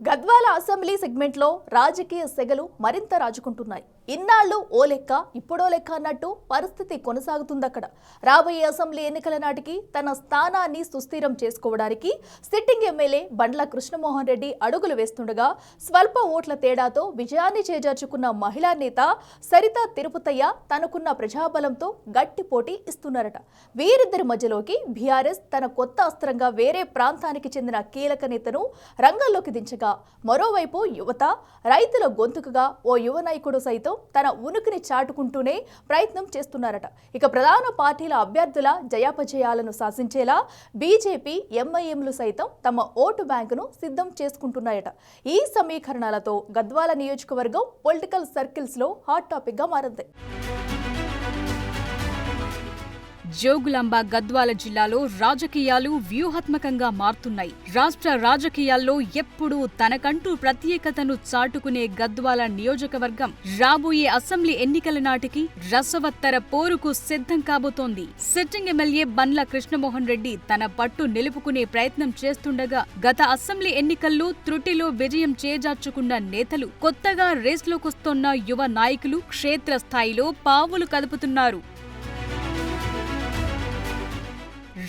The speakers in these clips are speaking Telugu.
గద్వాల అసెంబ్లీ సెగ్మెంట్లో రాజకీయ సెగలు మరింత రాజుకుంటున్నాయి. ఇన్నాళ్లు ఓ లెక్క ఇప్పుడో లెక్క అన్నట్టు పరిస్థితి కొనసాగుతుందక్కడ. రాబోయే అసెంబ్లీ ఎన్నికల నాటికి తన స్థానాన్ని సుస్థిరం చేసుకోవడానికి సిట్టింగ్ ఎమ్మెల్యే బండ్ల కృష్ణమోహన్ రెడ్డి అడుగులు వేస్తుండగా స్వల్ప ఓట్ల తేడాతో విజయాన్ని చేజార్చుకున్న మహిళా నేత సరితా తిరుపతయ్య తనకున్న ప్రజాబలంతో గట్టి పోటీ ఇస్తున్నారట. వీరిద్దరి మధ్యలోకి బీఆర్ఎస్ తన కొత్త అస్త్రంగా వేరే ప్రాంతానికి చెందిన కీలక నేతను రంగంలోకి దించగా, మరోవైపు యువత రైతుల గొంతుకుగా ఓ యువ నాయకుడు సైతం తన ఉనికిని చాటుకుంటూనే ప్రయత్నం చేస్తున్నారట. ఇక ప్రధాన పార్టీల అభ్యర్థుల జయాపజయాలను శాసించేలా బీజేపీ ఎంఐఎంలు సైతం తమ ఓటు బ్యాంకును సిద్ధం చేసుకుంటున్నాయట. ఈ సమీకరణాలతో గద్వాల నియోజకవర్గం పొలిటికల్ సర్కిల్స్ లో హాట్ టాపిక్ గా మారింది. జోగులాంబ గద్వాల జిల్లాలో రాజకీయాలు వ్యూహాత్మకంగా మారుతున్నాయి. రాష్ట్ర రాజకీయాల్లో ఎప్పుడూ తనకంటూ ప్రత్యేకతను చాటుకునే గద్వాల నియోజకవర్గం రాబోయే అసెంబ్లీ ఎన్నికల నాటికి రసవత్తర పోరుకు సిద్ధం కాబోతోంది. సిట్టింగ్ ఎమ్మెల్యే బండ్ల కృష్ణమోహన్ రెడ్డి తన పట్టు నిలుపుకునే ప్రయత్నం చేస్తుండగా, గత అసెంబ్లీ ఎన్నికల్లో త్రుటిలో విజయం చేజార్చుకున్న నేతలు, కొత్తగా రేస్లోకొస్తున్న యువ నాయకులు క్షేత్రస్థాయిలో పావులు కదుపుతున్నారు.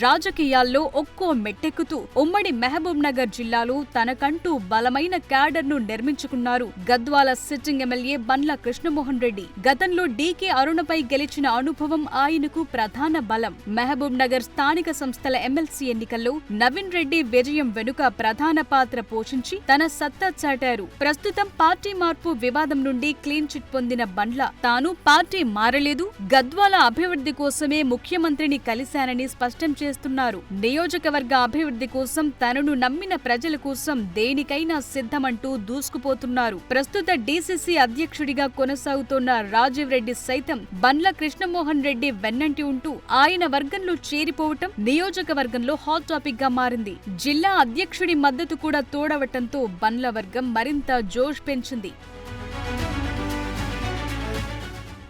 రాజకీయాల్లో ఒక్కో మెట్టెక్కుతూ ఉమ్మడి మహబూబ్ నగర్ జిల్లాలో తనకంటూ బలమైన క్యాడర్ను నిర్మించుకున్నారు గద్వాల సిట్టింగ్ ఎమ్మెల్యే బండ్ల కృష్ణమోహన్ రెడ్డి. గతంలో డీకే అరుణపై గెలిచిన అనుభవం ఆయనకు ప్రధాన బలం. మహబూబ్ నగర్ స్థానిక సంస్థల ఎమ్మెల్సీ ఎన్నికల్లో నవీన్ రెడ్డి విజయం వెనుక ప్రధాన పాత్ర పోషించి తన సత్తా చాటారు. ప్రస్తుతం పార్టీ మార్పు వివాదం నుండి క్లీన్ చిట్ పొందిన బండ్ల తాను పార్టీ మారలేదు, గద్వాల అభివృద్ధి కోసమే ముఖ్యమంత్రిని కలిశానని స్పష్టం చేస్తున్నారు. నియోజకవర్గ అభివృద్ధి కోసం తనను నమ్మిన ప్రజల కోసం దేనికైనా సిద్ధమంటూ దూసుకుపోతున్నారు. ప్రస్తుత డీసీసీ అధ్యక్షుడిగా కొనసాగుతోన్న రాజీవ్ రెడ్డి సైతం బండ్ల కృష్ణమోహన్ రెడ్డి వెన్నంటి ఉంటూ ఆయన వర్గంలో చేరిపోవటం నియోజకవర్గంలో హాట్ టాపిక్ గా మారింది. జిల్లా అధ్యక్షుడి మద్దతు కూడా తోడవటంతో బండ్ల వర్గం మరింత జోష్ పెంచింది.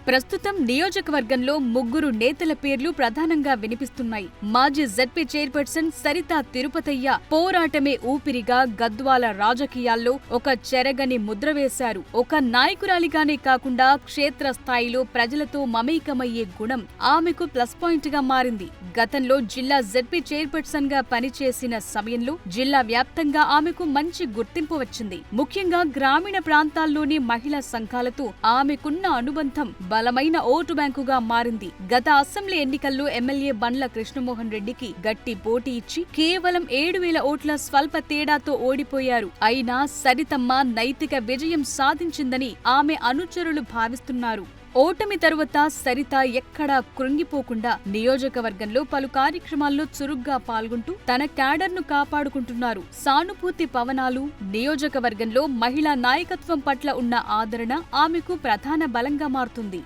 ప్రస్తుతం నియోజకవర్గంలో ముగ్గురు నేతల పేర్లు ప్రధానంగా వినిపిస్తున్నాయి. మాజీ జెడ్పీ చైర్పర్సన్ సరితా తిరుపతయ్య పోరాటమే ఊపిరిగా గద్వాల రాజకీయాల్లో ఒక చెరగని ముద్ర వేశారు. ఒక నాయకురాలిగానే కాకుండా క్షేత్రస్థాయిలో ప్రజలతో మమేకమయ్యే గుణం ఆమెకు ప్లస్ పాయింట్ గా మారింది. గతంలో జిల్లా జెడ్పీ చైర్పర్సన్ గా పనిచేసిన సమయంలో జిల్లా వ్యాప్తంగా ఆమెకు మంచి గుర్తింపు వచ్చింది. ముఖ్యంగా గ్రామీణ ప్రాంతాల్లోని మహిళా సంఘాలతో ఆమెకున్న అనుబంధం బలమైన ఓటు బ్యాంకుగా మారింది. గత అసెంబ్లీ ఎన్నికల్లో ఎమ్మెల్యే బండ్ల కృష్ణమోహన్ రెడ్డికి గట్టి పోటీ ఇచ్చి కేవలం 7,000 ఓట్ల స్వల్ప తేడాతో ఓడిపోయారు. అయినా సరితమ్మ నైతిక విజయం సాధించిందని ఆమె అనుచరులు భావిస్తున్నారు. ఓటమి తరువాత సరిత ఎక్కడా కృంగిపోకుండా నియోజకవర్గంలో పలు కార్యక్రమాల్లో చురుగ్గా పాల్గొంటూ తన క్యాడర్ను కాపాడుకుంటున్నారు. సానుభూతి పవనాలు, నియోజకవర్గంలో మహిళా నాయకత్వం పట్ల ఉన్న ఆదరణ ఆమెకు ప్రధాన బలంగా మారుతుంది.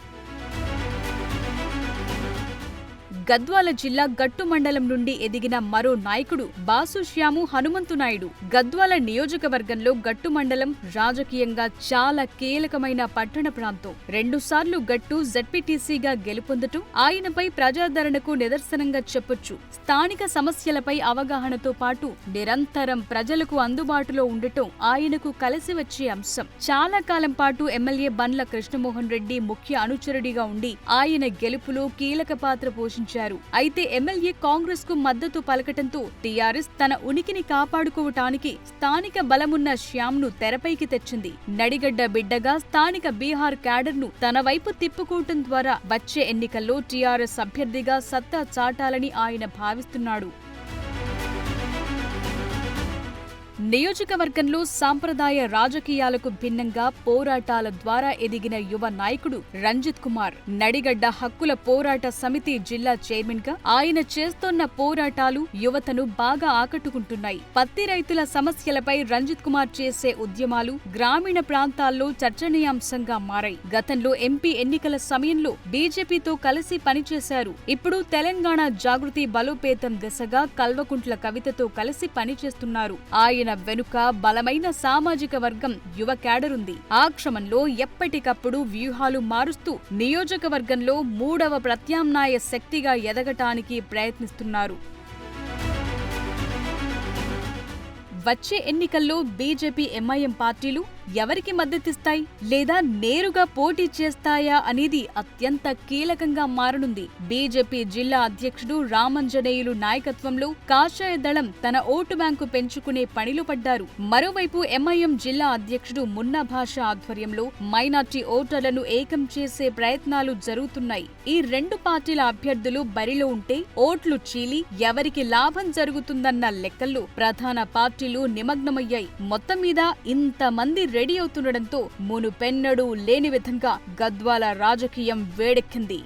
గద్వాల జిల్లా గట్టు మండలం నుండి ఎదిగిన మరో నాయకుడు బాసు శ్యాము హనుమంతునాయుడు. గద్వాల నియోజకవర్గంలో గట్టు మండలం రాజకీయంగా చాలా కీలకమైన పట్టణ ప్రాంతం. 2 సార్లు గట్టు జెడ్పీటీసీగా గెలుపొందటం ఆయనపై ప్రజాదరణకు నిదర్శనంగా చెప్పొచ్చు. స్థానిక సమస్యలపై అవగాహనతో పాటు నిరంతరం ప్రజలకు అందుబాటులో ఉండటం ఆయనకు కలిసి వచ్చే అంశం. చాలా కాలం పాటు ఎమ్మెల్యే బండ్ల కృష్ణమోహన్ రెడ్డి ముఖ్య అనుచరుడిగా ఉండి ఆయన గెలుపులో కీలక పాత్ర పోషించారు. అయితే ఎమ్మెల్యే కాంగ్రెస్ కు మద్దతు పలకటంతో టీఆర్ఎస్ తన ఉనికిని కాపాడుకోవటానికి స్థానిక బలమున్న శ్యామ్ ను తెరపైకి తెచ్చింది. నడిగడ్డ బిడ్డగా స్థానిక బీహార్ క్యాడర్ ను తన వైపు తిప్పుకోవటం ద్వారా వచ్చే ఎన్నికల్లో టీఆర్ఎస్ అభ్యర్థిగా సత్తా చాటాలని ఆయన భావిస్తున్నాడు. నియోజకవర్గంలో సాంప్రదాయ రాజకీయాలకు భిన్నంగా పోరాటాల ద్వారా ఎదిగిన యువ నాయకుడు రంజిత్ కుమార్. నడిగడ్డ హక్కుల పోరాట సమితి జిల్లా చైర్మన్ గా ఆయన చేస్తోన్న పోరాటాలు యువతను బాగా ఆకట్టుకుంటున్నాయి. పత్తి రైతుల సమస్యలపై రంజిత్ కుమార్ చేసే ఉద్యమాలు గ్రామీణ ప్రాంతాల్లో చర్చనీయాంశంగా మారాయి. గతంలో ఎంపీ ఎన్నికల సమయంలో బీజేపీతో కలిసి పనిచేశారు. ఇప్పుడు తెలంగాణ జాగృతి బలోపేతం దిశగా కల్వకుంట్ల కవితతో కలిసి పనిచేస్తున్నారు. ఆయన వెనుక బలమైన సామాజిక వర్గం యువ క్యాడరుంది. ఆ క్రమంలో ఎప్పటికప్పుడు వ్యూహాలు మారుస్తూ నియోజకవర్గంలో 3వ ప్రత్యామ్నాయ శక్తిగా ఎదగటానికి ప్రయత్నిస్తున్నారు. వచ్చే ఎన్నికల్లో బీజేపీ ఎంఐఎం పార్టీలు ఎవరికి మద్దతిస్తాయి లేదా నేరుగా పోటీ చేస్తాయా అనేది అత్యంత కీలకంగా మారనుంది. బీజేపీ జిల్లా అధ్యక్షుడు రామంజనేయులు నాయకత్వంలో కాషాయ దళం తన ఓటు బ్యాంకు పెంచుకునే పనిలో పడ్డారు. మరోవైపు ఎంఐఎం జిల్లా అధ్యక్షుడు మున్నా భాష ఆధ్వర్యంలో మైనార్టీ ఓటర్లను ఏకం చేసే ప్రయత్నాలు జరుగుతున్నాయి. ఈ రెండు పార్టీల అభ్యర్థులు బరిలో ఉంటే ఓట్లు చీలి ఎవరికి లాభం జరుగుతుందన్న లెక్కల్లో ప్రధాన పార్టీలు నిమగ్నమయ్యాయి. మొత్తం మీద ఇంతమంది రెడీ అవుతుండటంతో మునుపెన్నడూ లేని విధంగా గద్వాల రాజకీయం వేడెక్కింది.